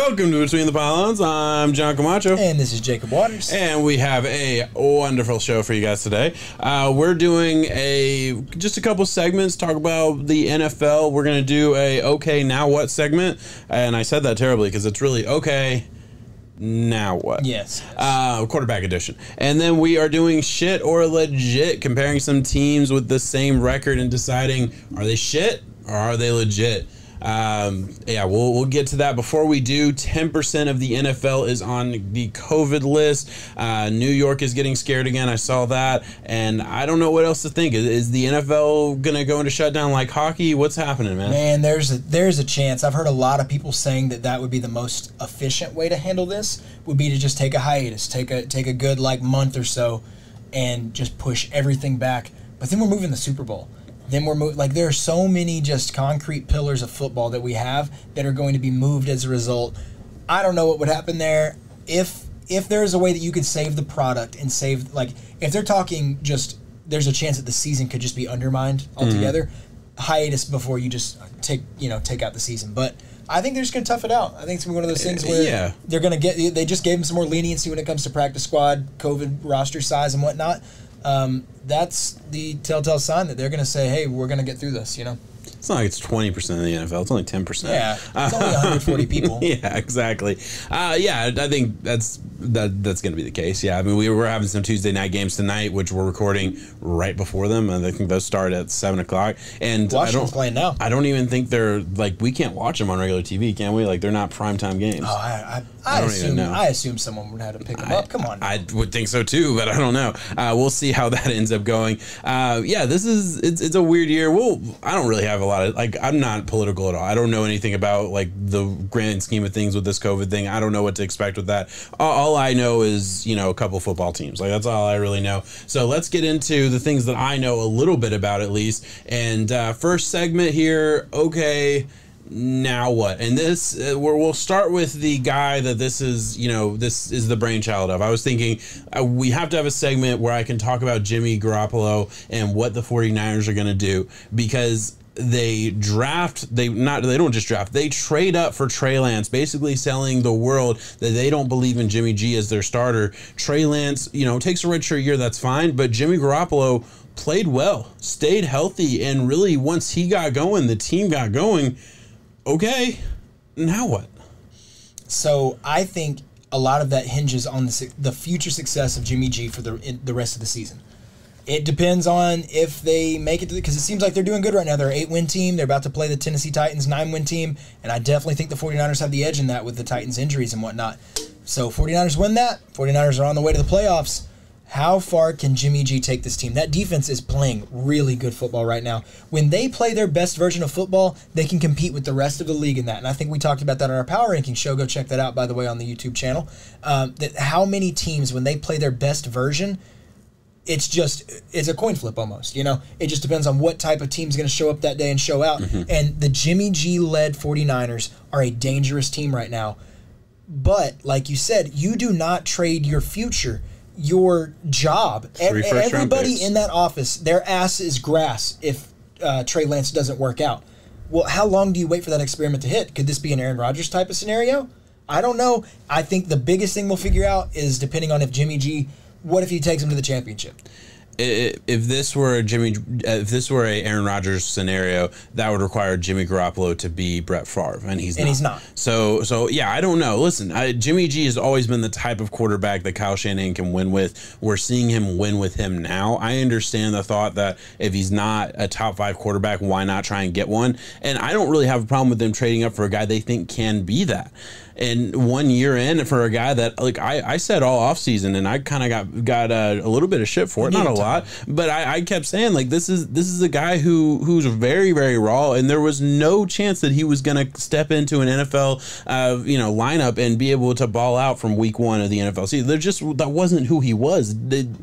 Welcome to Between the Pylons. I'm John Camacho. And this is Jacob Waters. And we have a wonderful show for you guys today. We're doing just a couple segments, talk about the NFL. We're going to do a okay, now what segment. And I said that terribly because it's really okay, now what? Yes. Quarterback edition. And then we are doing shit or legit, comparing some teams with the same record and deciding, are they shit or are they legit? We'll get to that. Before we do, 10% of the NFL is on the COVID list. New York is getting scared again. I saw that, and I don't know what else to think. Is the NFL going to go into shutdown like hockey? What's happening, man? Man, there's a chance. I've heard a lot of people saying that would be the most efficient way to handle this, would be to just take a hiatus, take a good month or so, and just push everything back. But then we're moving the Super Bowl. Then there are so many just concrete pillars of football that we have that are going to be moved as a result. I don't know what would happen there. If there's a way that you could save the product and save, if they're talking just, there's a chance that the season could just be undermined altogether. Hiatus before you just take out the season. But I think they're just going to tough it out. I think it's going to be one of those things where they're going to they just gave them some more leniency when it comes to practice squad, COVID roster size and whatnot. That's the telltale sign that they're going to say, hey, we're going to get through this, It's not like it's 20% of the NFL. It's only 10%. Yeah, it's only 140 people. Yeah, exactly. I think that's going to be the case. Yeah, I mean, we were having some Tuesday night games tonight, which we're recording right before them, and I think those start at 7 o'clock. And Washington's playing now. I don't even think they're, we can't watch them on regular TV, can we? They're not primetime games. Oh, I assume someone would have to pick them up. Come on. I would think so too, but I don't know. We'll see how that ends up going. It's a weird year. I don't really have a lot of, I'm not political at all. I don't know anything about the grand scheme of things with this COVID thing. I don't know what to expect with that. All I know is, a couple football teams. That's all I really know. So let's get into the things that I know a little bit about, at least. And first segment here, okay, now what? And this, we'll start with the guy that this is the brainchild of. I was thinking we have to have a segment where I can talk about Jimmy Garoppolo and what the 49ers are going to do, because they don't just draft, they trade up for Trey Lance, basically selling the world that they don't believe in Jimmy G as their starter. Trey Lance, takes a redshirt year, that's fine, but Jimmy Garoppolo played well, stayed healthy, and really once he got going, the team got going. Okay, now what? So I think a lot of that hinges on the future success of Jimmy G for the rest of the season. It depends on if they make it, because it seems like they're doing good right now. They're an 8-win team. They're about to play the Tennessee Titans 9-win team, and I definitely think the 49ers have the edge in that with the Titans' injuries and whatnot. So 49ers win that. 49ers are on the way to the playoffs. How far can Jimmy G take this team? That defense is playing really good football right now. When they play their best version of football, they can compete with the rest of the league in that. And I think we talked about that on our Power Ranking show. Go check that out, by the way, on the YouTube channel. That how many teams, when they play their best version, it's a coin flip almost. It just depends on what type of team's going to show up that day and show out. Mm-hmm. And the Jimmy G-led 49ers are a dangerous team right now. But, like you said, you do not trade your future, your job. Everybody in that office, their ass is grass if Trey Lance doesn't work out. Well, how long do you wait for that experiment to hit? Could this be an Aaron Rodgers type of scenario? I don't know. I think the biggest thing we'll figure out is depending on if Jimmy G, what if he takes him to the championship? If this were a Aaron Rodgers scenario, that would require Jimmy Garoppolo to be Brett Favre, and he's not. So yeah, I don't know. Listen, Jimmy G has always been the type of quarterback that Kyle Shanahan can win with. We're seeing him win with him now. I understand the thought that if he's not a top 5 quarterback, why not try and get one? And I don't really have a problem with them trading up for a guy they think can be that. And 1 year in for a guy that, I said all offseason, and I kind of got a little bit of shit for it, not a lot, but I kept saying, this is a guy who's very, very raw, and there was no chance that he was going to step into an NFL lineup and be able to ball out from week 1 of the NFL season. That wasn't who he was.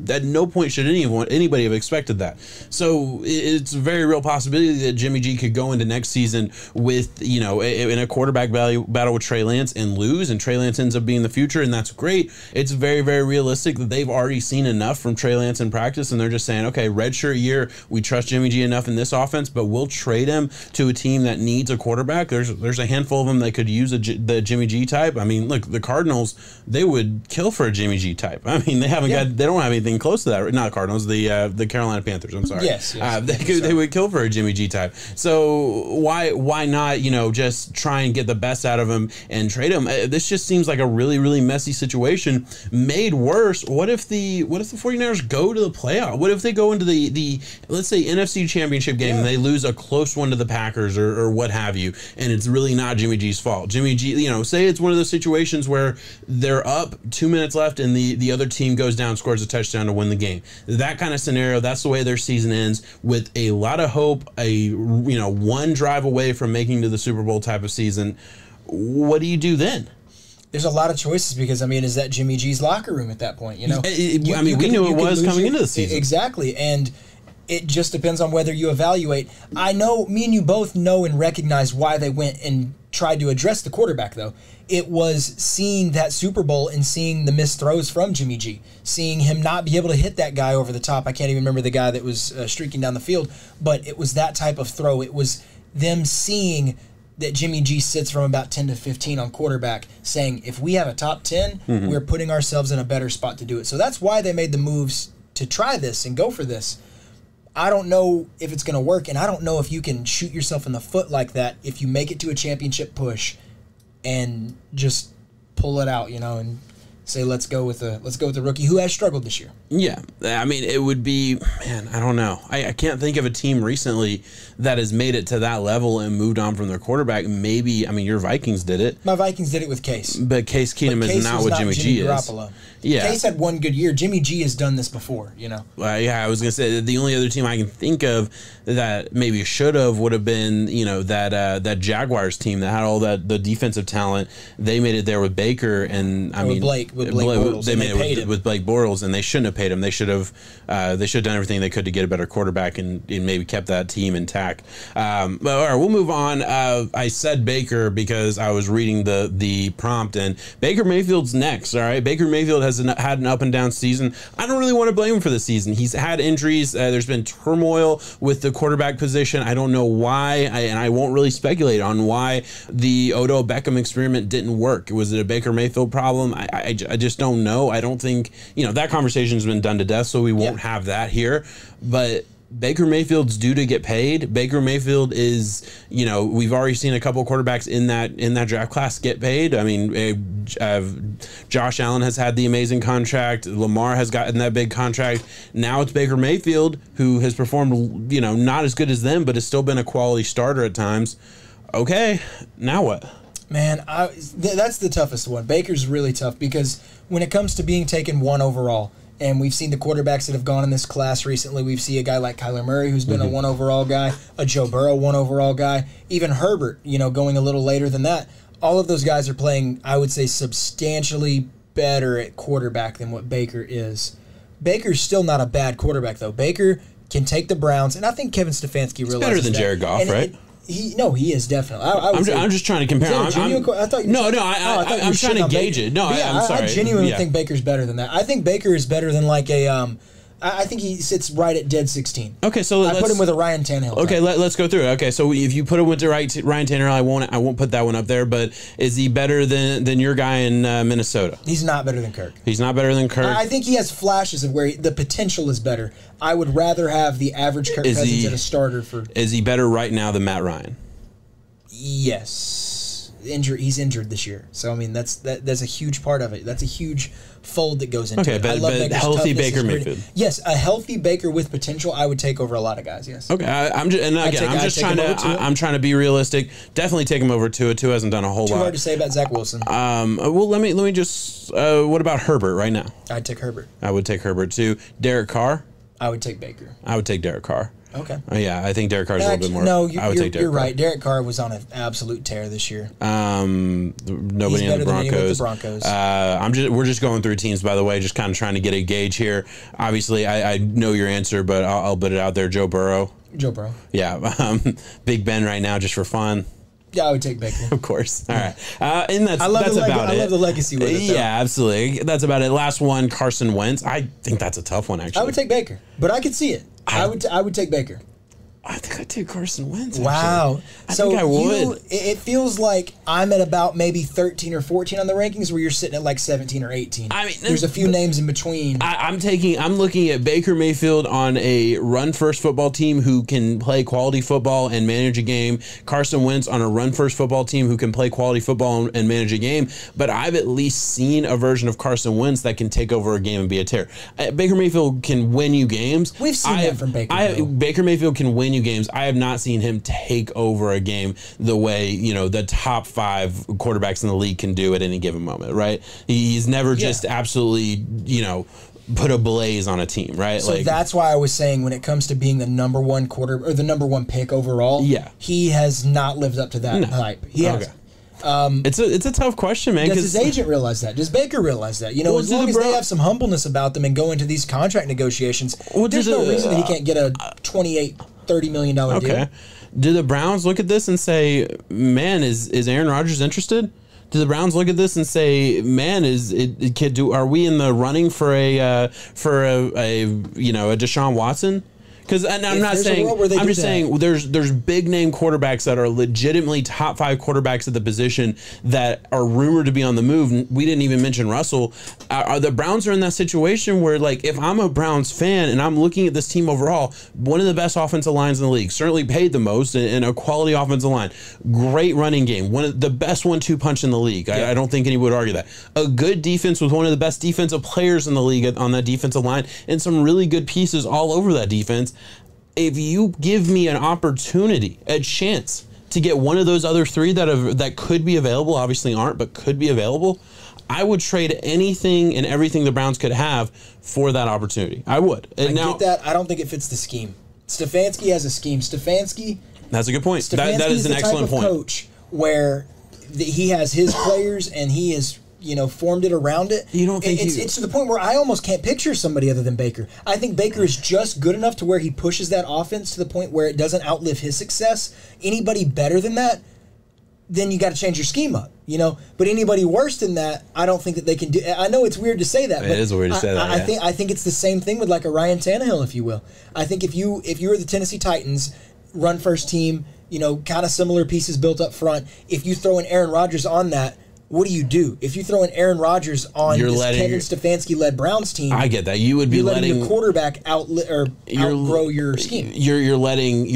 At no point should anybody have expected that. So it's a very real possibility that Jimmy G could go into next season with, in a quarterback battle with Trey Lance and lose, and Trey Lance ends up being the future, and that's great. It's very, very realistic that they've already seen enough from Trey Lance in practice, and they're just saying, okay, redshirt year, we trust Jimmy G enough in this offense, but we'll trade him to a team that needs a quarterback. There's a handful of them that could use the Jimmy G type. I mean, look, the Cardinals, they would kill for a Jimmy G type. I mean, they don't have anything close to that. Not the Cardinals, the Carolina Panthers. I'm sorry. Yes. They would kill for a Jimmy G type. So why not, just try and get the best out of him and trade him? This just seems like a really, really messy situation. Made worse, what if the 49ers go to the playoff? What if they go into the let's say NFC Championship game and they lose a close one to the Packers or what have you, and it's really not Jimmy G's fault? Jimmy G, say it's one of those situations where they're up 2 minutes left and the other team goes down, scores a touchdown to win the game. That kind of scenario, that's the way their season ends, with a lot of hope, one drive away from making to the Super Bowl type of season. What do you do then? There's a lot of choices because, is that Jimmy G's locker room at that point? We knew it was coming into the season. Exactly, and it just depends on whether you evaluate. I know, me and you both know and recognize why they went and tried to address the quarterback, though. It was seeing that Super Bowl and seeing the missed throws from Jimmy G, seeing him not be able to hit that guy over the top. I can't even remember the guy that was streaking down the field, but it was that type of throw. It was them seeing that Jimmy G sits from about 10 to 15 on quarterback, saying, if we have a top 10, we're putting ourselves in a better spot to do it. So that's why they made the moves to try this and go for this. I don't know if it's going to work, and I don't know if you can shoot yourself in the foot like that if you make it to a championship push and just pull it out, and say, let's go with the rookie who has struggled this year. Yeah, it would be, I don't know. I can't think of a team recently that has made it to that level and moved on from their quarterback. Maybe, your Vikings did it. My Vikings did it with Case. But Case Keenum is not what Jimmy G is. Garoppolo. Yeah. Case had one good year. Jimmy G has done this before, I was going to say the only other team I can think of that maybe should have would have been, that Jaguars team that had all the defensive talent. They made it there with Baker and with Blake Bortles. They made it with Blake Bortles, and they shouldn't have paid him. They should have done everything they could to get a better quarterback and maybe kept that team intact. But all right, we'll move on. I said Baker because I was reading the prompt, and Baker Mayfield's next. All right, Baker Mayfield has had an up and down season. I don't really want to blame him for the season. He's had injuries. There's been turmoil with the quarterback position. I don't know why, and I won't really speculate on why the Odell Beckham experiment didn't work. Was it a Baker Mayfield problem? I just don't know. I don't think, that conversation's been done to death, so we won't have that here. But Baker Mayfield's due to get paid. Baker Mayfield is, we've already seen a couple quarterbacks in that draft class get paid. Josh Allen has had the amazing contract. Lamar has gotten that big contract. Now it's Baker Mayfield, who has performed, not as good as them, but has still been a quality starter at times. Okay, now what? Man, that's the toughest one. Baker's really tough because when it comes to being taken 1 overall, and we've seen the quarterbacks that have gone in this class recently. We've seen a guy like Kyler Murray, who's been a 1 overall guy, a Joe Burrow 1 overall guy, even Herbert, going a little later than that. All of those guys are playing, I would say, substantially better at quarterback than what Baker is. Baker's still not a bad quarterback, though. Baker can take the Browns, and I think Kevin Stefanski realizes better than Jared Goff, right? He is definitely. I'm just trying to compare. I'm trying to gauge it. No, I'm sorry. I genuinely think Baker's better than that. I think Baker is better than like a. I think he sits right at dead 16. Okay, so I put him with a Ryan Tannehill. Okay, let's go through it. Okay, so if you put him with Ryan Tannehill, I won't put that one up there. But is he better than your guy in Minnesota? He's not better than Kirk. He's not better than Kirk. I think he has flashes of where the potential is better. I would rather have the average Kirk Cousins at a starter for. Is he better right now than Matt Ryan? Yes. He's injured this year, so that's a huge part of it. That's a huge fold that goes into it. But healthy Baker Mayfield. Yes, a healthy Baker with potential, I would take over a lot of guys. Yes. Okay, I'm trying to be realistic. Definitely take him over Tua. Tua hasn't done a whole lot. Too hard to say about Zach Wilson. Well, let me just. What about Herbert right now? I'd take Herbert. I would take Herbert too. Derek Carr. I would take Baker. I would take Derek Carr. Okay. Yeah, I think Derek Carr's a little bit more. No, I would take Derek you're right. Derek Carr was on an absolute tear this year. Nobody in the Broncos. We're just going through teams, by the way, just kind of trying to get a gauge here. Obviously, I know your answer, but I'll put it out there. Joe Burrow. Joe Burrow. Yeah. Big Ben right now, just for fun. Yeah, I would take Baker. Of course. All right. And that's about it. I love the legacy with it, though. Yeah, absolutely. That's about it. Last one, Carson Wentz. I think that's a tough one, actually. I would take Baker, but I could see it. I would take Baker. I think I'd take Carson Wentz. Wow. I think I would. It feels like I'm at about maybe 13 or 14 on the rankings, where you're sitting at like 17 or 18. I mean, there's a few names in between. I'm looking at Baker Mayfield on a run-first football team who can play quality football and manage a game. Carson Wentz on a run-first football team who can play quality football and manage a game. But I've at least seen a version of Carson Wentz that can take over a game and be a terror. Baker Mayfield can win you games. We've seen that from Baker. Baker Mayfield can win you games. I have not seen him take over a game the way, the top 5 quarterbacks in the league can do at any given moment, right? He's never just absolutely, put a blaze on a team, right? So that's why I was saying, when it comes to being the number 1 quarter or the number 1 pick overall, he has not lived up to that hype. He has. It's a tough question, man. Does his agent realize that? Does Baker realize that? As long as they have some humbleness about them and go into these contract negotiations, there's no reason that he can't get a $28-30 million deal. Do the Browns look at this and say, man, is Aaron Rodgers interested? Do the Browns look at this and say, man, are we in the running for a Deshaun Watson? Because I'm not saying, I'm just saying there's big name quarterbacks that are legitimately top 5 quarterbacks at the position that are rumored to be on the move. We didn't even mention Russell. The Browns are in that situation where, like, if I'm a Browns fan and I'm looking at this team overall, one of the best offensive lines in the league, certainly paid the most, and a quality offensive line, great running game, one of the best 1-2 punch in the league. Yeah. I don't think anyone would argue that. A good defense with one of the best defensive players in the league on that defensive line, and some really good pieces all over that defense. If you give me an opportunity, a chance to get one of those other 3 that could be available, obviously aren't, but could be available, I would trade anything and everything the Browns could have for that opportunity. I would. And get that. I don't think it fits the scheme. Stefanski has a scheme. That's a good point. That is an excellent point. Coach where he has his players and he is formed it around it. You don't think it's to the point where I almost can't picture somebody other than Baker. I think Baker is just good enough to where he pushes that offense to the point where it doesn't outlive his success. Anybody better than that, then you got to change your scheme up, But anybody worse than that, I don't think that they can do. I know it's weird to say that. It is weird to say that. I think it's the same thing with like a Ryan Tannehill, if you will. I think if you were the Tennessee Titans, run first team, kind of similar pieces built up front. If you throw in Aaron Rodgers on that, what do? If you throw in Aaron Rodgers on this Kevin Stefanski-led Browns team, I get that. You would be letting your quarterback outgrow your scheme. You're letting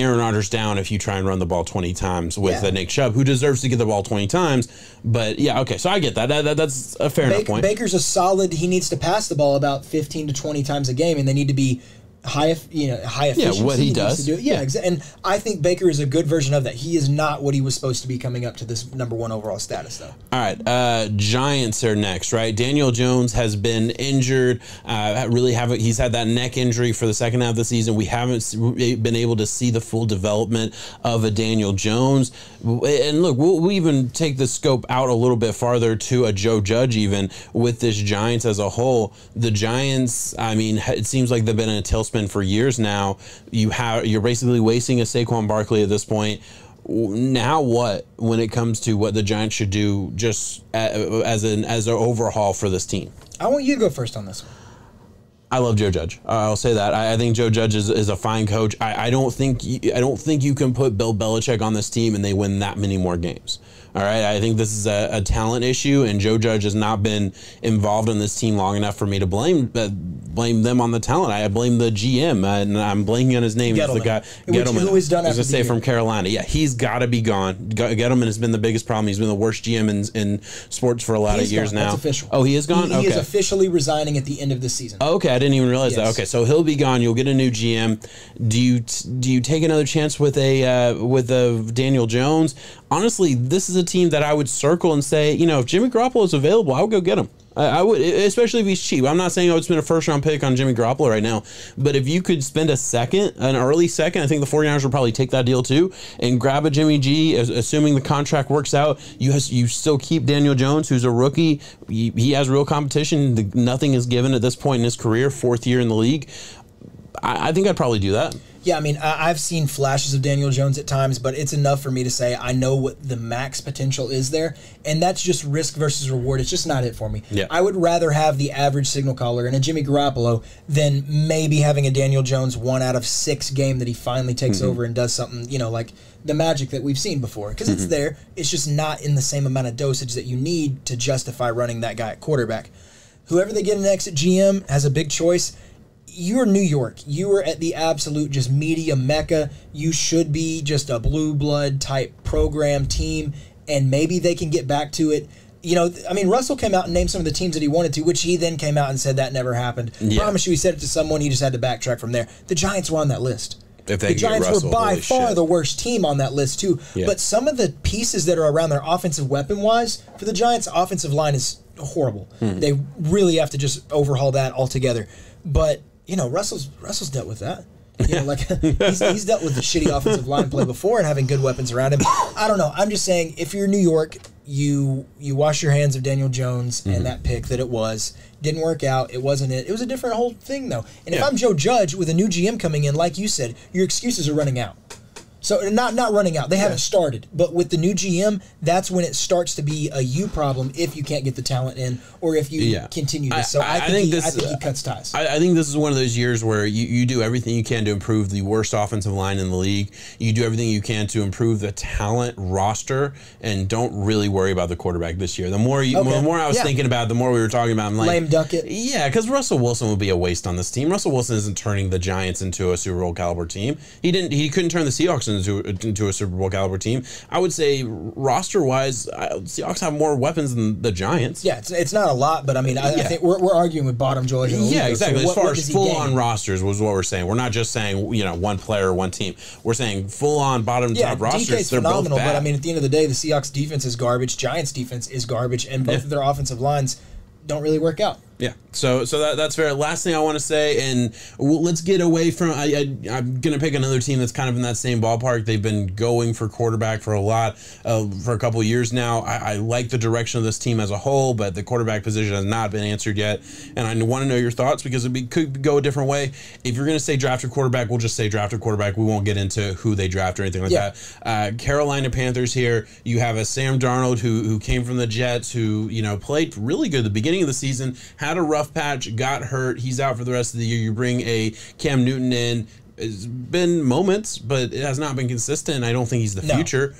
Aaron Rodgers down if you try and run the ball 20 times with Nick Chubb, who deserves to get the ball 20 times. But so I get that. That's a fair enough point. Baker's a solid. He needs to pass the ball about 15 to 20 times a game, and they need to be high efficiency. Yeah, what he does. To do. Yeah, exactly. And I think Baker is a good version of that. He is not what he was supposed to be coming up to this number 1 overall status, though. All right, Giants are next, right? Daniel Jones has been injured. He's had that neck injury for the second half of the season. We haven't been able to see the full development of a Daniel Jones. And look, we'll even take the scope out a little bit farther to a Joe Judge, even with this Giants as a whole. The Giants, it seems like they've been in a tailspin for years now. You're basically wasting a Saquon Barkley at this point. Now what, when it comes to what the Giants should do just as an overhaul for this team? I want you to go first on this one. I love Joe Judge. I'll say that. I think Joe Judge is a fine coach. I don't think you can put Bill Belichick on this team and they win that many more games. All right, I think this is a talent issue, and Joe Judge has not been involved in this team long enough for me to blame them on the talent. I blame the GM, and I'm blanking on his name. Gettleman. The guy, Gettleman. Who is done after the year. From Carolina. Yeah, he's got to be gone. Gettleman has been the biggest problem. He's been the worst GM in sports for a lot of years now. That's official. Oh, he is gone? He is officially resigning at the end of this season. Okay, I didn't even realize that. Okay, so he'll be gone. You'll get a new GM. Do you take another chance with a Daniel Jones? Honestly, this is a team that I would circle and say, if Jimmy Garoppolo is available, I would go get him. I would, especially if he's cheap. I'm not saying I would spend a first-round pick on Jimmy Garoppolo right now, but if you could spend an early second, I think the 49ers would probably take that deal too, and grab a Jimmy G, assuming the contract works out. You still keep Daniel Jones, who's a rookie. He has real competition. Nothing is given at this point in his career, 4th year in the league. I think I'd probably do that. Yeah, I mean, I've seen flashes of Daniel Jones at times, but it's enough for me to say I know what the max potential is there, and that's just risk versus reward. It's just not it for me. Yeah. I would rather have the average signal caller and a Jimmy Garoppolo than maybe having a Daniel Jones 1 out of 6 game that he finally takes over and does something, like the magic that we've seen before. Because it's there. It's just not in the same amount of dosage that you need to justify running that guy at quarterback. Whoever they get next at GM has a big choice. You're New York. You are at the absolute just media mecca. You should be just a blue blood type program team, and maybe they can get back to it. Russell came out and named some of the teams that he wanted to, which he then came out and said that never happened. Yeah. Promise you, he said it to someone. He just had to backtrack from there. The Giants were on that list. The Giants were by far the worst team on that list, too. Yeah. But some of the pieces that are around their offensive weapon-wise, for the Giants' offensive line is horrible. They really have to just overhaul that altogether. But Russell's dealt with that. He's dealt with the shitty offensive line play before and having good weapons around him. I don't know. I'm just saying, if you're New York, you wash your hands of Daniel Jones and that pick that it was. Didn't work out. It wasn't it. It was a different whole thing, though. And if I'm Joe Judge with a new GM coming in, like you said, your excuses are running out. So not running out. They haven't started. But with the new GM, that's when it starts to be a you problem if you can't get the talent in or if you continue this. So I think he cuts ties. I think this is one of those years where you do everything you can to improve the worst offensive line in the league. You do everything you can to improve the talent roster and don't really worry about the quarterback this year. The more I was thinking about it, the more we were talking about, I'm like, lame duck it. Yeah, because Russell Wilson would be a waste on this team. Russell Wilson isn't turning the Giants into a Super Bowl caliber team. He couldn't turn the Seahawks into a Super Bowl caliber team. I would say roster wise, Seahawks have more weapons than the Giants. Yeah, it's not a lot, but I mean, I think we're arguing with bottom dwellers. Yeah, exactly. So as far as full on rosters was what we're saying. We're not just saying one player, one team. We're saying full on bottom top rosters. DK's they're phenomenal, both bad. But I mean, at the end of the day, the Seahawks defense is garbage. Giants defense is garbage, and both of their offensive lines don't really work out. Yeah, so that's fair. Last thing I want to say, and let's get away from. I'm going to pick another team that's kind of in that same ballpark. They've been going for quarterback for a couple of years now. I like the direction of this team as a whole, but the quarterback position has not been answered yet. And I want to know your thoughts because it could go a different way. If you're going to say drafted quarterback, we'll just say drafted quarterback. We won't get into who they draft or anything like that. Carolina Panthers here. You have a Sam Darnold who came from the Jets, who played really good at the beginning of the season. Had a rough patch, got hurt. He's out for the rest of the year. You bring a Cam Newton in. It's been moments, but it has not been consistent. I don't think he's the future.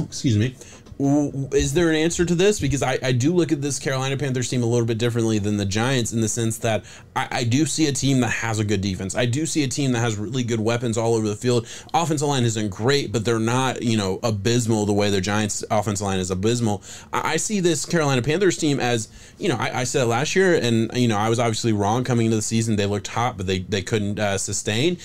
Excuse me. Is there an answer to this? Because I do look at this Carolina Panthers team a little bit differently than the Giants in the sense that I do see a team that has a good defense. I do see a team that has really good weapons all over the field. Offensive line isn't great, but they're not, abysmal the way the Giants' offensive line is abysmal. I see this Carolina Panthers team as, I said it last year, and, I was obviously wrong coming into the season. They looked hot, but they couldn't sustain.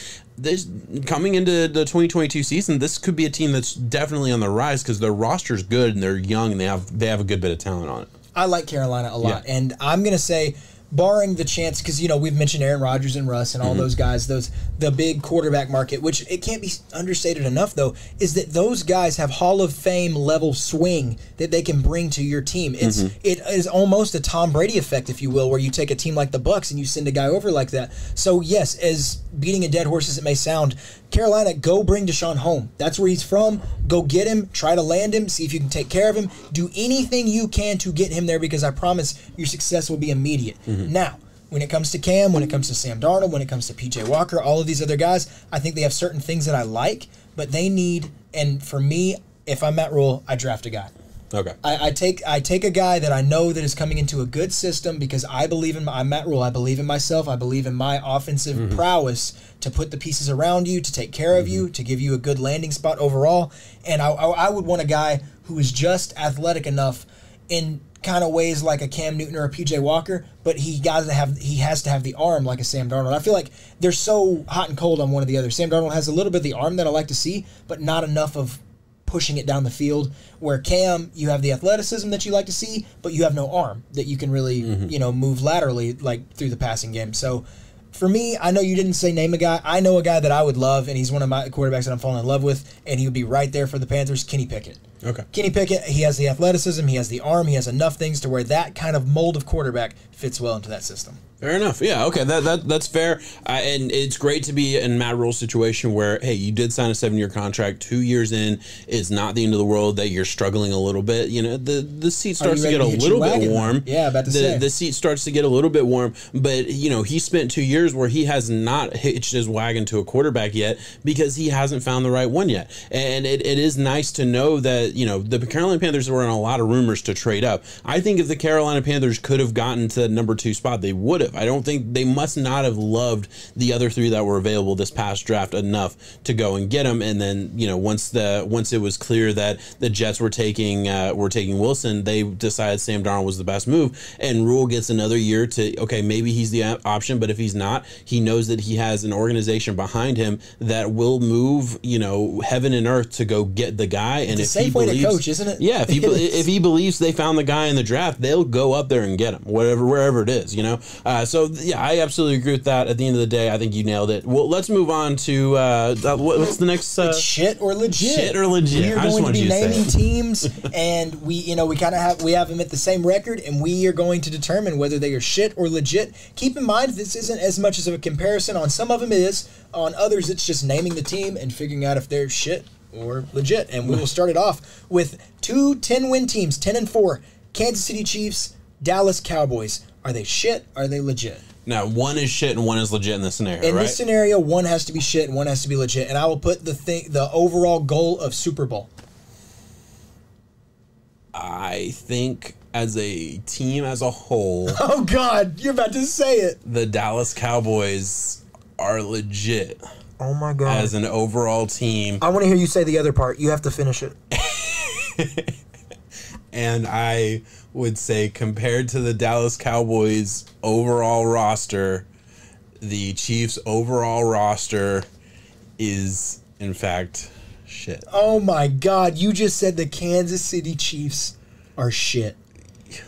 Coming into the 2022 season, this could be a team that's definitely on the rise because their roster's good and they're young and they have a good bit of talent on it. I like Carolina a lot, and I'm going to say, barring the chance, because we've mentioned Aaron Rodgers and Russ and all those guys, the big quarterback market, which it can't be understated enough though, is that those guys have Hall of Fame level swing that they can bring to your team. It is almost a Tom Brady effect, if you will, where you take a team like the Bucs and you send a guy over like that. So yes, as beating a dead horse as it may sound, Carolina, go bring Deshaun home. That's where he's from. Go get him. Try to land him. See if you can take care of him. Do anything you can to get him there because I promise your success will be immediate. Now, when it comes to Cam, when it comes to Sam Darnold, when it comes to P.J. Walker, all of these other guys, I think they have certain things that I like, but they need, and for me, if I'm Matt Rule, I draft a guy. Okay. I take a guy that I know that is coming into a good system because I believe in I'm Matt Rule. I believe in myself. I believe in my offensive prowess to put the pieces around you, to take care of you, to give you a good landing spot overall. And I would want a guy who is just athletic enough in kind of ways like a Cam Newton or a PJ Walker, but he has to have the arm like a Sam Darnold. I feel like they're so hot and cold on one or the other. Sam Darnold has a little bit of the arm that I like to see, but not enough of pushing it down the field, where Cam, you have the athleticism that you like to see, but you have no arm that you can really, move laterally like through the passing game. So for me, I know you didn't say name a guy. I know a guy that I would love, and he's one of my quarterbacks that I'm falling in love with, and he would be right there for the Panthers, Kenny Pickett. Okay. Kenny Pickett, he has the athleticism, he has the arm, he has enough things to where that kind of mold of quarterback fits well into that system. Fair enough. Yeah, okay, that's fair. And it's great to be in Matt Rule's situation where, hey, you did sign a 7-year contract. 2 years in is not the end of the world that you're struggling a little bit. You know, the seat starts to get a little bit warm. Yeah, about to say. The seat starts to get a little bit warm. But, you know, he spent 2 years where he has not hitched his wagon to a quarterback yet because he hasn't found the right one yet. And it is nice to know that, you know, the Carolina Panthers were in a lot of rumors to trade up. I think if the Carolina Panthers could have gotten to the number 2 spot, they would have. I don't think they must not have loved the other 3 that were available this past draft enough to go and get them. And then, you know, once it was clear that the Jets were taking Wilson, they decided Sam Darnold was the best move. And Rule gets another year to, okay, maybe he's the option, but if he's not, he knows that he has an organization behind him that will move, you know, heaven and earth to go get the guy. And it's a safe way to coach, isn't it? Yeah, if he believes they found the guy in the draft, they'll go up there and get him, wherever it is, you know. So yeah, I absolutely agree with that. At the end of the day, I think you nailed it. Well, let's move on to what's the next? It's shit or legit. Shit or legit. We are going to be naming teams, and we kind of have them at the same record, and we are going to determine whether they are shit or legit. Keep in mind, this isn't as much as of a comparison. On some of them, it is. On others, it's just naming the team and figuring out if they're shit or legit. And we will start it off with 2 10-win teams, 10-4. Kansas City Chiefs, Dallas Cowboys. Are they shit? Are they legit? Now, one is shit and one is legit in this scenario, In right? this scenario, one has to be shit and one has to be legit. And I will put the overall goal of Super Bowl. I think as a team as a whole... Oh, God, you're about to say it. The Dallas Cowboys are legit. Oh, my God. As an overall team. I want to hear you say the other part. You have to finish it. And I would say compared to the Dallas Cowboys overall roster, the Chiefs overall roster is, in fact, shit. Oh, my God. You just said the Kansas City Chiefs are shit.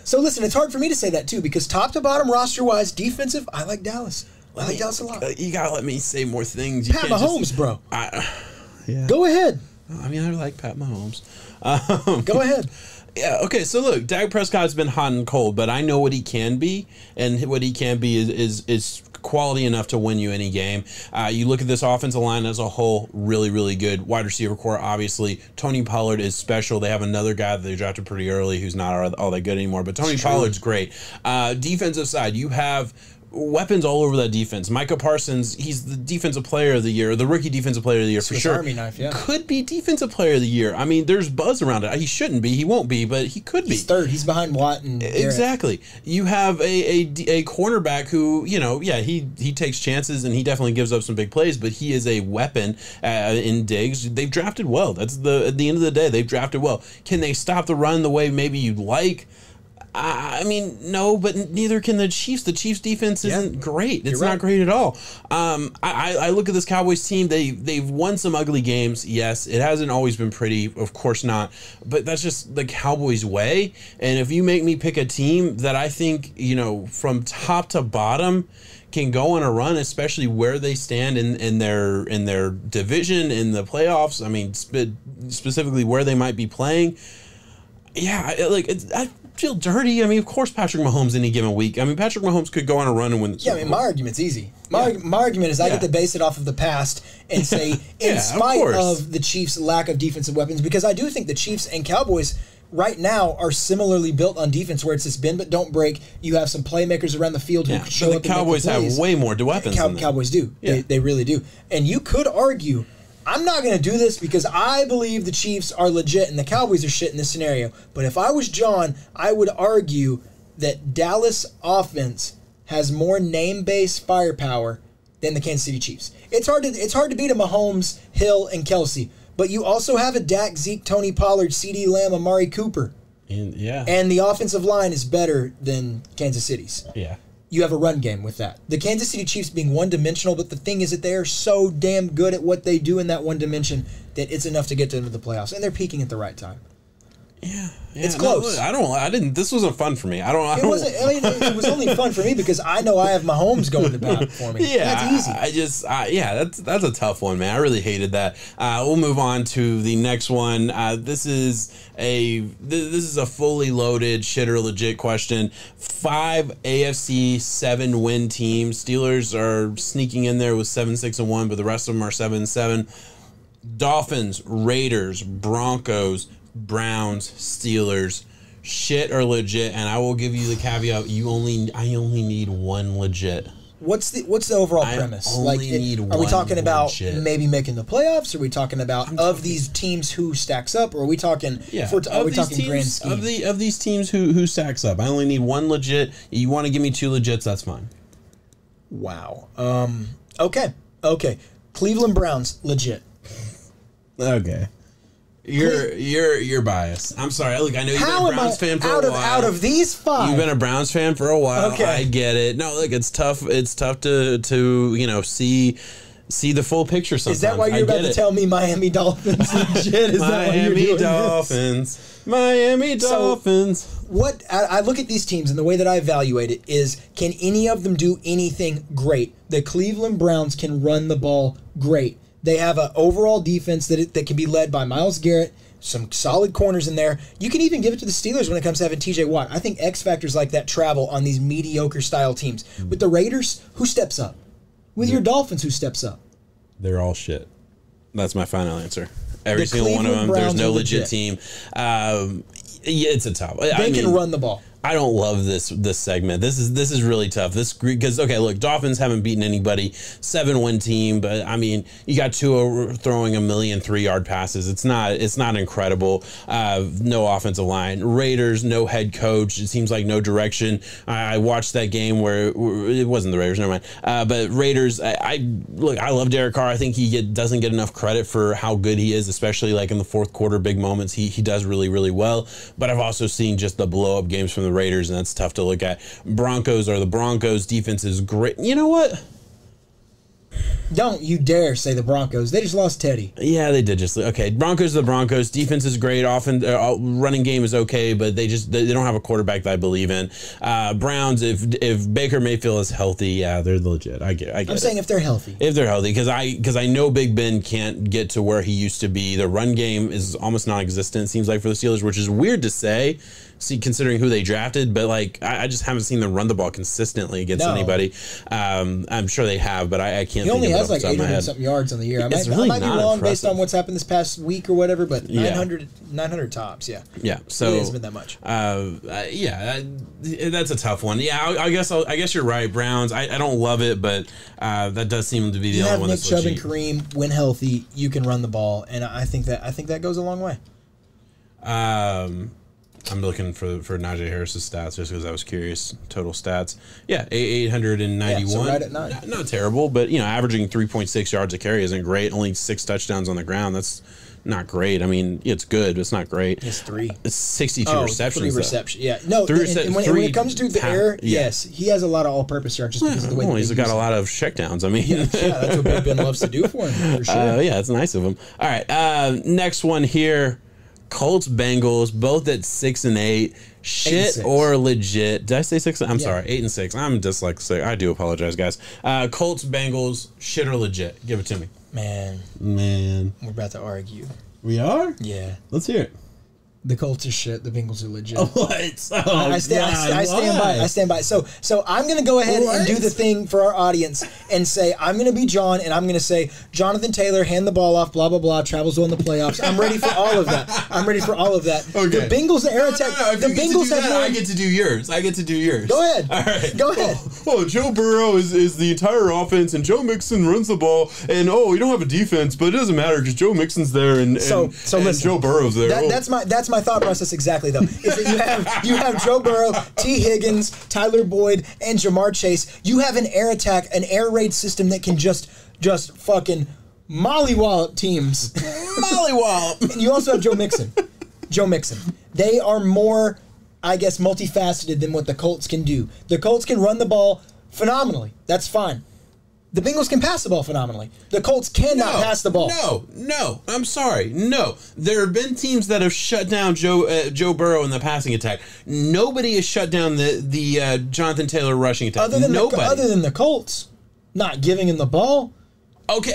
So, listen, it's hard for me to say that, too, because top to bottom, roster-wise, defensive, I like Dallas. I like Dallas a lot. You got to let me say more things. You Pat Mahomes, bro. Yeah. Go ahead. I mean, I like Pat Mahomes. Go ahead. Yeah, okay, so look, Dak Prescott's been hot and cold, but I know what he can be, and what he can be is quality enough to win you any game. You look at this offensive line as a whole, really, really good. Wide receiver core, obviously. Tony Pollard is special. They have another guy that they drafted pretty early who's not all that good anymore, but Tony Pollard's great. Defensive side, you have weapons all over that defense. Micah Parsons, he's the defensive player of the year, the rookie defensive player of the year for sure. Army knife, yeah. Could be defensive player of the year. I mean, there's buzz around it. He shouldn't be. He won't be, but he could be. He's third. He's behind Watt and Garrett. Exactly. You have a cornerback who, you know, yeah, he takes chances and he definitely gives up some big plays, but he is a weapon in Diggs. They've drafted well. That's at the end of the day, they've drafted well. Can they stop the run the way maybe you'd like? I mean, no, but neither can the Chiefs. The Chiefs' defense isn't great. It's not great at all. I look at this Cowboys team. They've won some ugly games. Yes, it hasn't always been pretty. Of course not. But that's just the Cowboys' way. And if you make me pick a team that I think, you know, from top to bottom can go on a run, especially where they stand in their division, in the playoffs. I mean, specifically where they might be playing. Yeah, I feel dirty. I mean, of course, Patrick Mahomes any given week. I mean, Patrick Mahomes could go on a run and win the Super Bowl. I mean, my argument's easy. My argument is I get to base it off of the past and say, in spite of the Chiefs' lack of defensive weapons, because I do think the Chiefs and Cowboys right now are similarly built on defense, where it's this bend but don't break. You have some playmakers around the field who can show up. The Cowboys have way more weapons. Cowboys do. Yeah. They really do. And you could argue, I'm not going to do this because I believe the Chiefs are legit and the Cowboys are shit in this scenario. But if I was John, I would argue that Dallas offense has more name-based firepower than the Kansas City Chiefs. It's hard to beat a Mahomes, Hill, and Kelsey. But you also have a Dak, Zeke, Tony Pollard, CeeDee Lamb, Amari Cooper. And the offensive line is better than Kansas City's. Yeah. You have a run game with that. The Kansas City Chiefs being one-dimensional, but the thing is that they are so damn good at what they do in that one dimension that it's enough to get them to the playoffs, and they're peaking at the right time. Yeah, it's close. No, I didn't. This wasn't fun for me. It wasn't. I mean, it was only fun for me because I know I have Mahomes going to bat for me. Yeah, that's easy. That's a tough one, man. I really hated that. We'll move on to the next one. This is a fully loaded shit or legit question. 5 AFC 7-win teams. Steelers are sneaking in there with 7-6-1, but the rest of them are 7-7. Dolphins, Raiders, Broncos, Browns, Steelers, shit or legit, and I will give you the caveat: I only need one legit. What's the overall premise? Are we talking about legit. Maybe making the playoffs? Are we talking about these teams who stacks up? Or are we talking? Yeah, are we talking grand scheme? Of these teams who stacks up? I only need one legit. You want to give me 2 legits? That's fine. Wow. Okay. Cleveland Browns legit. Okay. You're biased. I'm sorry. Look, I know you've been a Browns fan for a while. Out of these 5, you've been a Browns fan for a while. Okay. I get it. No, look, it's tough. It's tough to see the full picture sometimes. Is that why you're about to tell me Miami Dolphins legit? Is that why you're doing Dolphins? Miami Dolphins. So, what I look at these teams and the way that I evaluate it is, can any of them do anything great? The Cleveland Browns can run the ball great. They have an overall defense that can be led by Myles Garrett, some solid corners in there. You can even give it to the Steelers when it comes to having TJ Watt. I think X factors like that travel on these mediocre style teams. With the Raiders, who steps up? With your Dolphins, who steps up? They're all shit. That's my final answer. Every single one of them. There's no legit team. It's a tough. They can run the ball. I don't love this segment. This is really tough. Because look, Dolphins haven't beaten anybody. 7-win team, but I mean, you got Tua throwing 1,000,000 3-yard passes. It's not incredible. No offensive line. Raiders, no head coach. It seems like no direction. I watched that game where it wasn't the Raiders. Never mind. But Raiders. I love Derek Carr. I think he doesn't get enough credit for how good he is, especially like in the fourth quarter, big moments. He does really, really well. But I've also seen just the blow up games from the Raiders, and that's tough to look at. Broncos are the Broncos. Defense is great. You know what? Don't you dare say the Broncos. They just lost Teddy. Yeah, they did just. Okay, Broncos are the Broncos. Defense is great. Often running game is okay, but they don't have a quarterback that I believe in. Browns, if Baker Mayfield is healthy, yeah, they're legit. I get I'm saying if they're healthy. If they're healthy, because I know Big Ben can't get to where he used to be. The run game is almost non-existent, it seems like, for the Steelers, which is weird to say. Considering who they drafted, but like I just haven't seen them run the ball consistently against anybody. I'm sure they have, but I can't. He only has like 800 something yards on the year. I might be wrong based on what's happened this past week or whatever, but 900 tops. Yeah. So it hasn't been that much. That's a tough one. Yeah, I guess you're right. Browns. I don't love it, but that does seem to be the only one that's legit. Nick Chubb and Kareem, when healthy, you can run the ball, and I think that goes a long way. I'm looking for Najee Harris's stats just because I was curious. Total stats. Yeah, 891. Yeah, so right at 9. Not terrible, but averaging 3.6 yards a carry isn't great. Only 6 touchdowns on the ground. That's not great. I mean, it's good, but it's not great. It's 3. It's 62 receptions. 3 receptions. Yeah. No, when it comes to the air, yes, he has a lot of all-purpose yards just because of the way he's got a lot of checkdowns. I mean, that's what Big Ben loves to do for him, for sure. Yeah, it's nice of him. All right, next one here. Colts, Bengals, both at 6-8. Shit or legit? Did I say 6? I'm sorry, 8-6. I'm dyslexic. I do apologize, guys. Colts, Bengals, shit or legit? Give it to me. Man, we're about to argue. We are? Yeah. Let's hear it. The Colts are shit. The Bengals are legit. What? I stand by. So I'm going to go ahead and do the thing for our audience and say I'm going to be John, and I'm going to say Jonathan Taylor, hand the ball off, blah blah blah. Travels well in the playoffs. I'm ready for all of that. Okay. The Bengals, the air attack. The Bengals have. I get to do yours. Go ahead. All right. Go ahead. Oh, Joe Burrow is the entire offense, and Joe Mixon runs the ball, and we don't have a defense, but it doesn't matter because Joe Mixon's there, and listen, Joe Burrow's there. That's my thought process exactly, though. Is that you have Joe Burrow, T. Higgins, Tyler Boyd, and Jamar Chase. You have an air attack, an air raid system that can just fucking mollywallop teams. Mollywallop. And you also have Joe Mixon. They are more, I guess, multifaceted than what the Colts can do. The Colts can run the ball phenomenally. That's fine. The Bengals can pass the ball phenomenally. The Colts cannot pass the ball. No. I'm sorry. No. There have been teams that have shut down Joe Burrow in the passing attack. Nobody has shut down the Jonathan Taylor rushing attack. Other than the Colts not giving him the ball. Okay.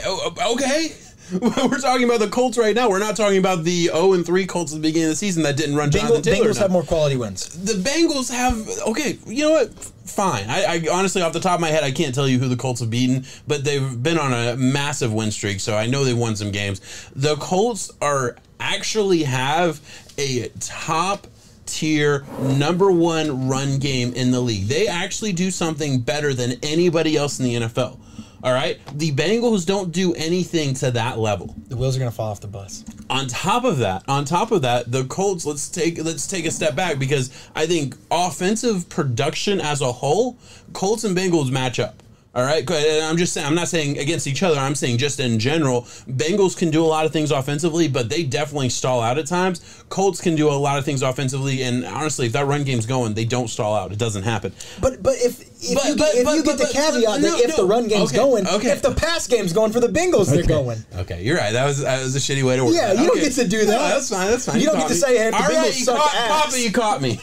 We're talking about the Colts right now. We're not talking about the 0-3 Colts at the beginning of the season that didn't run Jonathan Taylor. Bengals have more quality wins. The Bengals have... Okay, you know what? Fine. I honestly, off the top of my head, I can't tell you who the Colts have beaten, but they've been on a massive win streak, so I know they've won some games. The Colts actually have a top tier number one run game in the league. They actually do something better than anybody else in the NFL. All right, the Bengals don't do anything to that level. The wheels are going to fall off the bus. On top of that, the Colts. Let's take a step back, because I think offensive production as a whole, Colts and Bengals match up. All right, and I'm just saying, I'm not saying against each other. I'm saying just in general, Bengals can do a lot of things offensively, but they definitely stall out at times. Colts can do a lot of things offensively, and honestly, if that run game's going, they don't stall out. It doesn't happen. But if you get the caveat that if the run game's going, if the pass game's going for the Bengals, they're going. Okay, you're right. That was a shitty way to work. Yeah, you don't get to do that. No, that's fine. You don't get to say, hey, the Bengals suck ass. Papa, you caught me.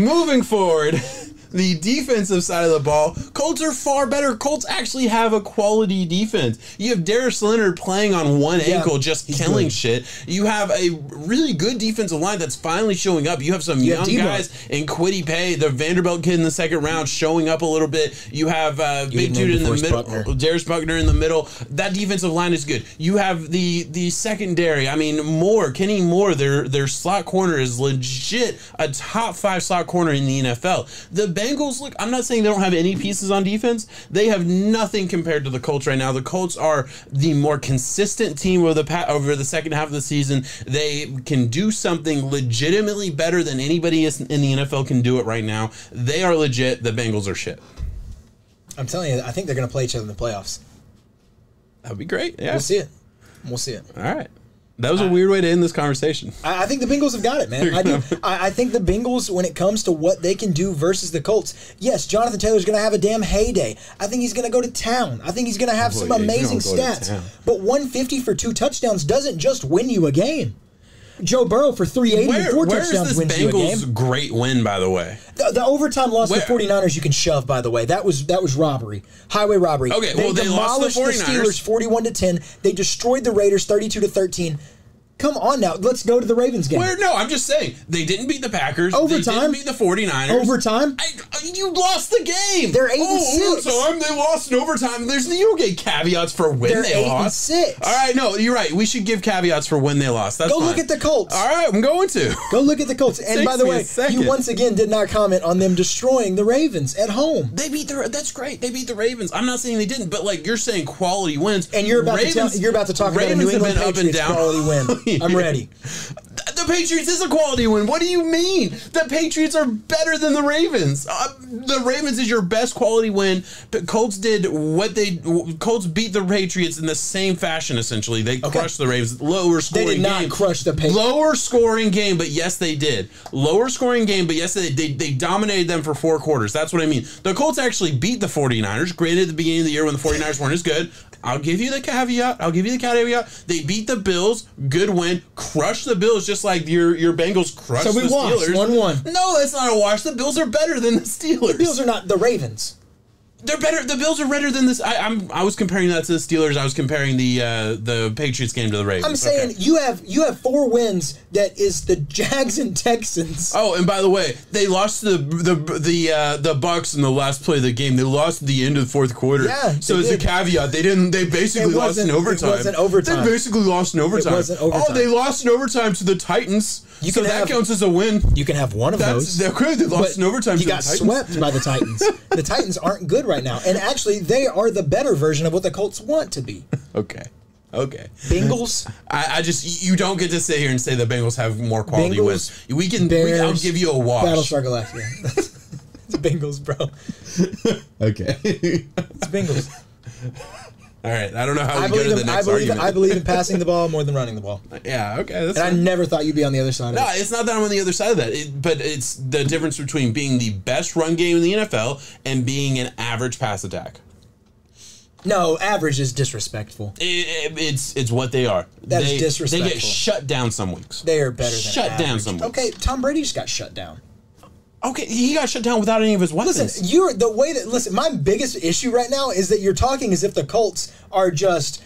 Moving forward. The defensive side of the ball, Colts are far better. Colts actually have a quality defense. You have Darius Leonard playing on one ankle, just killing shit. You have a really good defensive line that's finally showing up. You have some young guys in Kwity Paye, the Vanderbilt kid in the second round, showing up a little bit. You have big dude in the middle, Darius Buckner in the middle. That defensive line is good. You have the secondary. I mean, Kenny Moore, their slot corner is legit a top 5 slot corner in the NFL. The Bengals, look, I'm not saying they don't have any pieces on defense. They have nothing compared to the Colts right now. The Colts are the more consistent team over the second half of the season. They can do something legitimately better than anybody in the NFL can do it right now. They are legit. The Bengals are shit. I'm telling you, I think they're going to play each other in the playoffs. That would be great. Yeah. We'll see it. All right. That was a weird way to end this conversation. I think the Bengals have got it, man. I do. I think the Bengals, when it comes to what they can do versus the Colts, yes, Jonathan Taylor's going to have a damn heyday. I think he's going to go to town. I think he's going to have some amazing stats. But 150 for 2 touchdowns doesn't just win you a game. Joe Burrow for 380 and 4 touchdowns wins you a game. Where is this Bengals great win, by the way? The overtime loss to the 49ers you can shove, by the way. That was robbery. Highway robbery. Okay, they demolished lost the 49ers. Steelers 41-10. They destroyed the Raiders 32-13. Come on now. Let's go to the Ravens game. No, I'm just saying. They didn't beat the Packers. Overtime. They didn't beat the 49ers. Overtime. You lost the game. They're 8-6. Overtime. They lost in overtime. You don't get caveats for when they lost. They're 8-6. All right, no, you're right. We should give caveats for when they lost. That's fine. Look at the Colts. All right, I'm going to. Go look at the Colts. And by the way, you once again did not comment on them destroying the Ravens at home. That's great. They beat the Ravens. I'm not saying they didn't, but you're saying quality wins. And you're about to talk about a New England Patriots quality win. I'm ready. The Patriots is a quality win. What do you mean? The Patriots are better than the Ravens. The Ravens is your best quality win. Colts beat the Patriots in the same fashion, essentially. They crushed the Ravens. Lower scoring game. They did not crush the Patriots. Lower scoring game, but yes, they did. Lower scoring game, but yes, they dominated them for 4 quarters. That's what I mean. The Colts actually beat the 49ers. Granted, at the beginning of the year when the 49ers weren't as good. I'll give you the caveat. They beat the Bills. Good win. Crushed the Bills just like your Bengals crushed the Steelers. So we lost 1-1. No, that's not a wash. The Bills are better than the Steelers. The Bills are not the Ravens. They're better. The Bills are better than this. I was comparing that to the Steelers. I was comparing the Patriots game to the Ravens. I'm saying you have 4 wins. That is the Jags and Texans. Oh, and by the way, they lost to the Bucks in the last play of the game. They lost at the end of the 4th quarter. Yeah. So as a caveat, they basically lost in overtime. It wasn't overtime. They basically lost in overtime. It wasn't overtime. Oh, they lost in overtime to the Titans. That counts as a win. You can have one of those. They lost in overtime to the Titans. You got swept by the Titans. The Titans aren't good right now. And actually, they are the better version of what the Colts want to be. Okay. Bengals. You don't get to sit here and say the Bengals have more quality wins. I'll give you a wash. Battlestar Galactica. It's Bengals, bro. Okay. It's Bengals. All right. I don't know how we go to the next argument. I believe in passing the ball more than running the ball. Yeah, okay. That's fine. I never thought you'd be on the other side of it. No, it's not that I'm on the other side of that. But it's the difference between being the best run game in the NFL and being an average pass attack. No, average is disrespectful. It's what they are. That's disrespectful. They get shut down some weeks. They are better than shut average. down some weeks. Okay, Tom Brady just got shut down. Okay, he got shut down without any of his weapons. Listen, my biggest issue right now is that you're talking as if the Colts are just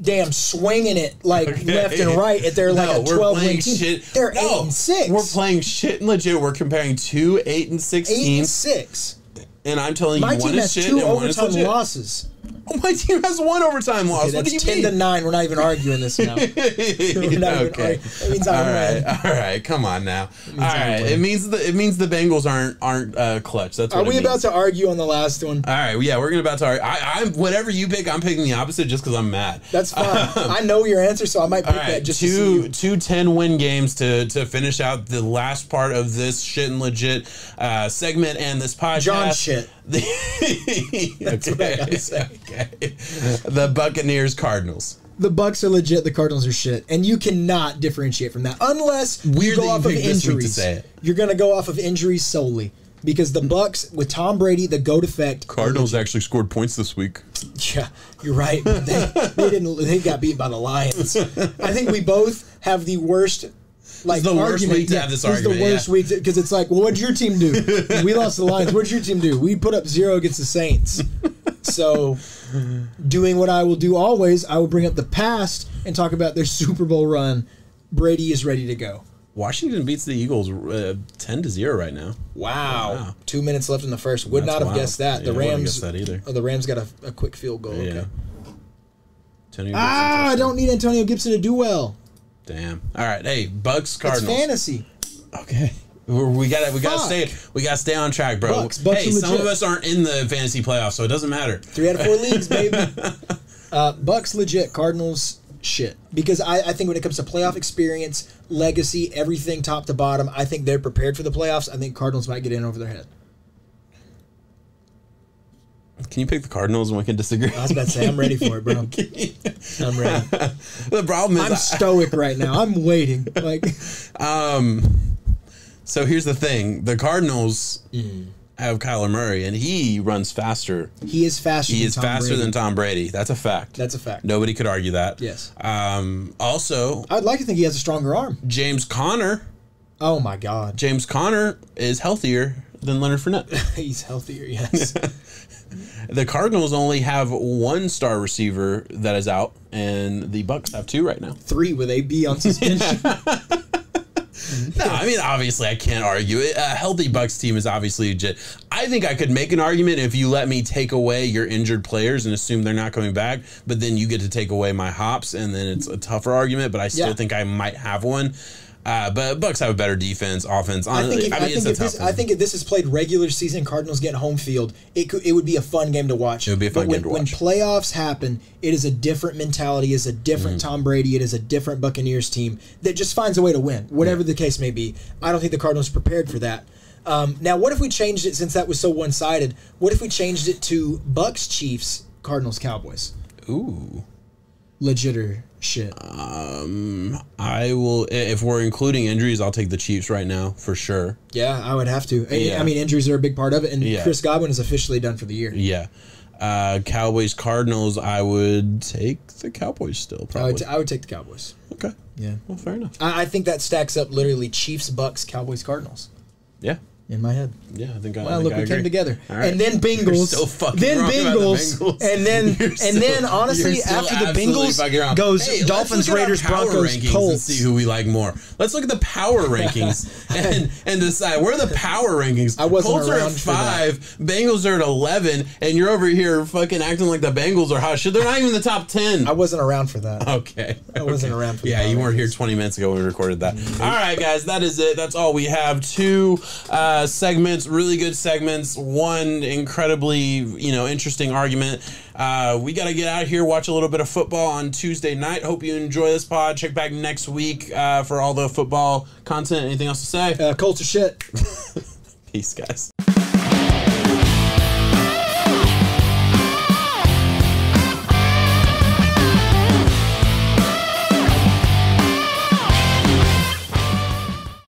damn swinging it left and right at their a 12-win team. They're 8-6. We're playing shit and legit. We're comparing two 8-6 teams. 8-6. And I'm telling you, my team has 2 overtime losses. Oh, my team has 1 overtime loss. Okay, what do you mean? 10-9. We're not even arguing this now. Okay. That means I'm all right. Come on now. All right. It means the Bengals aren't clutch. That's what Are we about to argue on the last one? All right. Yeah, we're about to argue. I'm whatever you pick. I'm picking the opposite just because I'm mad. That's fine. I know your answer, so I might pick that just two 10-win games to finish out the last part of this shit and legit segment and this podcast. John shit. That's what I gotta say. Okay. The Buccaneers Cardinals. The Bucs are legit. The Cardinals are shit, and you cannot differentiate from that unless you go off of injuries. You're going to go off of injuries solely because the Bucs with Tom Brady, the GOAT effect. Cardinals actually scored points this week. Yeah, you're right. But they didn't. They got beat by the Lions. I think we both have the worst. Worst week to have this argument. It's the worst week because it's like, well, what'd your team do? We lost the Lions. What'd your team do? We put up 0 against the Saints. So, doing what I will do always, I will bring up the past and talk about their Super Bowl run. Brady is ready to go. Washington beats the Eagles 10-0 right now. Wow. 2 minutes left in the first. Would not have guessed that. Yeah, the Rams. I wouldn't guess that either. Oh, the Rams got a quick field goal. Yeah. Okay. I don't need Antonio Gibson to do well. Damn. All right. Hey, Bucks Cardinals. It's fantasy. Okay. We gotta stay on track, bro. Bucks hey, some of us aren't in the fantasy playoffs, so it doesn't matter. 3 out of 4 leagues, baby. Bucks legit, Cardinals shit. Because I think when it comes to playoff experience, legacy, everything top to bottom, I think they're prepared for the playoffs. I think Cardinals might get in over their head. Can you pick the Cardinals and we can disagree? I was about to say, I'm ready for it, bro. I'm ready. The problem is I'm stoic right now. I'm waiting. So here's the thing. The Cardinals have Kyler Murray, and he runs faster. He is faster than Tom Brady. That's a fact. That's a fact. Nobody could argue that. Yes. Also, I'd like to think he has a stronger arm. James Conner. Oh, my God. James Conner is healthier than Leonard Fournette. He's healthier, yes. The Cardinals only have 1 star receiver that is out, and the Bucks have 2 right now. 3 with AB on suspension. No, I mean, obviously, I can't argue it. A healthy Bucks team is obviously legit. I think I could make an argument if you let me take away your injured players and assume they're not coming back, but then you get to take away my hops, and then it's a tougher argument, but I still think I might have one. But Bucks have a better defense, offense. I think if this is played regular season, Cardinals get home field, it would be a fun game to watch. It would be a fun game to watch. When playoffs happen, it is a different mentality. It is a different Tom Brady. It is a different Buccaneers team that just finds a way to win, whatever the case may be. I don't think the Cardinals are prepared for that. Now, what if we changed it, since that was so one-sided, what if we changed it to Bucks, Chiefs, Cardinals, Cowboys? Ooh. Legitter shit. I will, if we're including injuries, I'll take the Chiefs right now for sure. Yeah, I would have to. Yeah. I mean, injuries are a big part of it, and Chris Godwin is officially done for the year. Yeah. Cowboys, Cardinals, I would take the Cowboys still, probably. I would take the Cowboys. Okay. Yeah. Well, fair enough. I think that stacks up literally Chiefs, Bucks, Cowboys, Cardinals. Yeah. In my head. Yeah, I think we came together. Right. And then Bengals. So then Bengals. And then honestly, after the Bengals goes Dolphins, Raiders, Broncos, Colts. And see who we like more. Let's look at the power rankings and decide where are the power rankings. I wasn't Colts around are at 5, Bengals are at 11, and you're over here fucking acting like the Bengals are hot shit. They're not even in the top 10. I wasn't around for that. Okay. I wasn't around for that. Yeah, you weren't here 20 minutes ago when we recorded that. All right, guys, that is it. That's all we have. 2 segments. Really good segments. One incredibly, interesting argument. We got to get out of here, watch a little bit of football on Tuesday night. Hope you enjoy this pod. Check back next week for all the football content. Anything else to say? Colts are shit. Peace, guys.